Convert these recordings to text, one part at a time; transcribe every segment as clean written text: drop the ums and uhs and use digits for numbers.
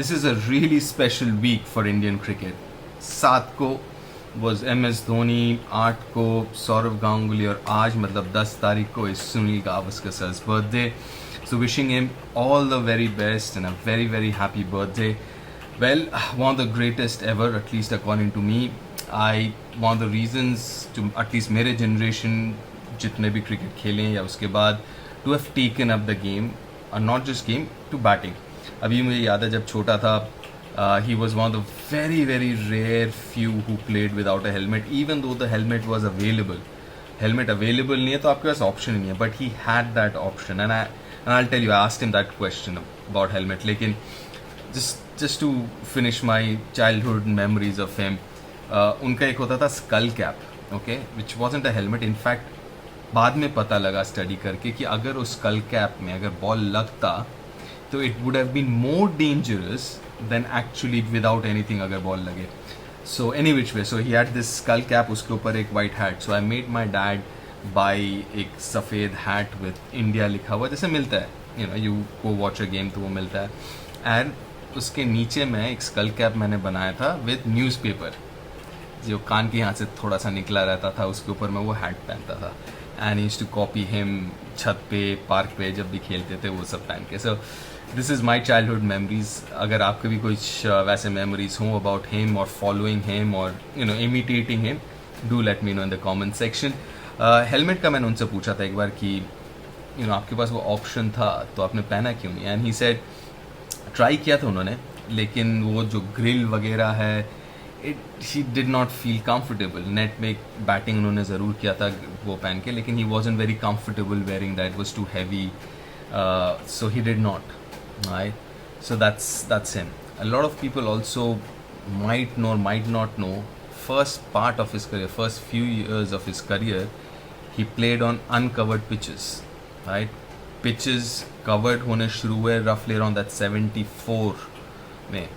this is a really special week for Indian cricket. 7 को was MS Dhoni, 8 को सौरव गांगुली और आज मतलब 10 तारीख को is Sunil Gavaskar's birthday. So wishing him all the very best and a very very happy birthday. Well, one of the greatest ever, at least according to me. One of the reasons to at least मेरे generation जितने भी cricket खेले या उसके बाद to have taken up the game and not just game to batting. अभी मुझे याद है जब छोटा था he was one of the very very rare few who played without a helmet, even though the helmet was available. Helmet available नहीं है तो आपके पास option नहीं है, but he had that option and I'll tell you, I asked him that question about helmet. लेकिन just to finish my childhood memories of him, उनका एक होता था skull cap, okay, which wasn't a helmet. In fact, बाद में पता लगा study करके कि अगर उस स्कल कैप में अगर बॉल लगता तो it would have been more dangerous than actually without anything अगर बॉल लगे. So any which way, so he had this skull cap, उसके ऊपर एक white hat. So I made my dad buy एक सफ़ेद हैट विथ इंडिया लिखा हुआ जैसे मिलता है, you go watch a game तो वो मिलता है. एंड उसके नीचे में एक स्कल कैप मैंने बनाया था विथ न्यूज़पेपर, जो कान के यहाँ से थोड़ा सा निकला रहता था, उसके ऊपर मैं वो हैट पहनता था. And used to copy him छत पे, पार्क पे जब भी खेलते थे वो सब पहन के. So this is my childhood memories. अगर आपके भी कुछ वैसे मेमोरीज हों अबाउट हिम और फॉलोइंग हिम और imitating him, do let me know in the comment section. Helmet का मैंने उनसे पूछा था एक बार कि आपके पास वो ऑप्शन था तो आपने पहना क्यों नहीं. एंड ही सेड ट्राई किया था उन्होंने, लेकिन वो जो ग्रिल वगैरह है he did not feel comfortable. Net में बैटिंग उन्होंने ज़रूर किया था वो पहन के, लेकिन he wasn't very comfortable wearing that. It was too heavy, so he did not. Right? So that's him. A lot of people also might know, might not know. First part of his career, first few years of his career, he played on uncovered pitches. Right? Pitches covered होने शुरू हुए roughly around that 74 में.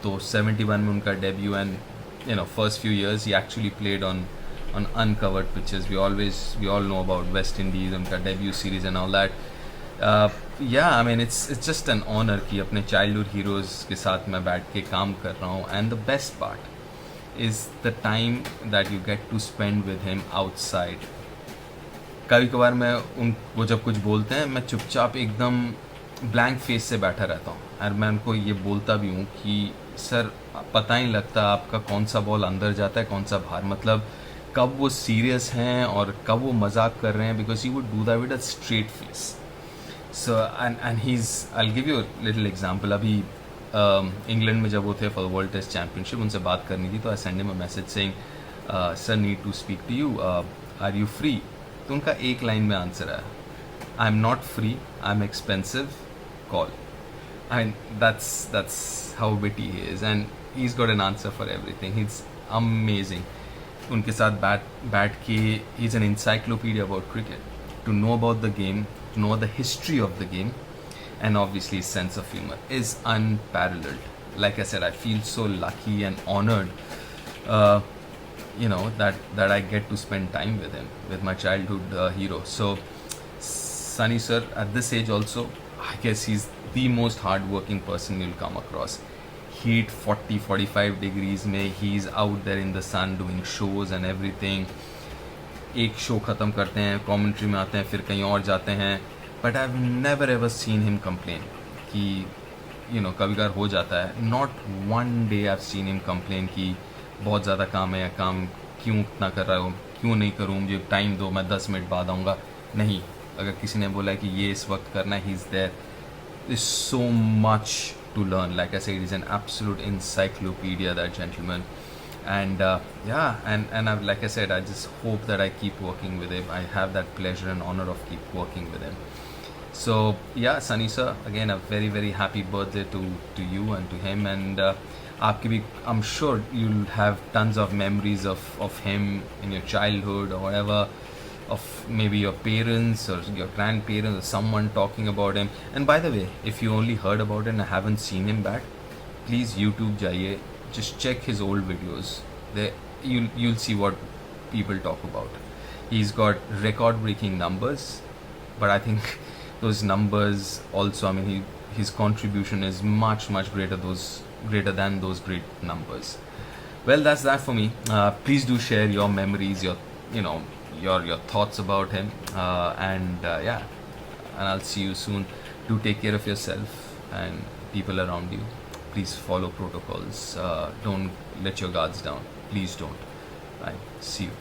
तो 71 में उनका debut. And first few years ही actually played on uncovered pitches. We all know about West Indies, उनका debut series and all that. Yeah I mean it's just an honour कि अपने childhood heroes के साथ मैं बैठ के काम कर रहा हूँ. And the best part is the time that you get to spend with him outside. कभी कभार मैं वो जब कुछ बोलते हैं मैं चुपचाप एकदम ब्लैंक फेस से बैठा रहता हूँ. और मैं उनको ये बोलता भी हूँ कि सर पता ही लगता आपका कौन सा बॉल अंदर जाता है कौन सा बाहर, मतलब कब वो सीरियस हैं और कब वो मजाक कर रहे हैं, because he would do that with a straight face. So and he is, I will give you little example. अभी इंग्लैंड में जब वो थे फॉर वर्ल्ड टेस्ट चैम्पियनशिप, उनसे बात करनी थी तो I send him a message saying sir need to speak to you, are you free. तो उनका एक लाइन में आंसर है, I am not free, I am expensive, call. And that's how witty he is, and he's got an answer for everything. He's amazing. उनके साथ बैठ के he's an encyclopedia about cricket. To know about the game, to know the history of the game, and obviously his sense of humor is unparalleled. Like I said, I feel so lucky and honored, that I get to spend time with him, with my childhood hero. So Sunny sir, at this age also, I guess he's the most hard-working person you'll come across. Heat 40-45 degrees में he's out there in the sun doing shows and everything. एक show ख़त्म करते हैं, commentary में आते हैं, फिर कहीं और जाते हैं. But I've never ever seen him complain कि कभी कभार हो जाता है. Not one day I've seen him complain कि बहुत ज़्यादा काम है या काम क्यों इतना कर रहा हो, क्यों नहीं करूँ, मुझे टाइम दो, मैं 10 मिनट बाद आऊँगा. नहीं, अगर किसी ने बोला कि ये इस वक्त करना है, he is there. There's so much to learn. Like I said, he's an absolute encyclopedia, that gentleman. And and like I said, I just hope that I keep working with him. I have that pleasure and honor of keep working with him. So yeah, Sunny sir, again a very very happy birthday to you and to him. And आपके भी, I'm sure you'll have tons of memories of him in your childhood or whatever, of maybe your parents or your grandparents or someone talking about him. And by the way, if you only heard about it and haven't seen him back, please YouTube jaiye, just check his old videos. There you'll see what people talk about. He's got record breaking numbers, but I think those numbers also, I mean, his contribution is much greater than those great numbers. Well, that's that for me. Please do share your memories, your thoughts about him, and I'll see you soon. Do take care of yourself and people around you. Please follow protocols. Don't let your guards down. Please don't. Bye. See you.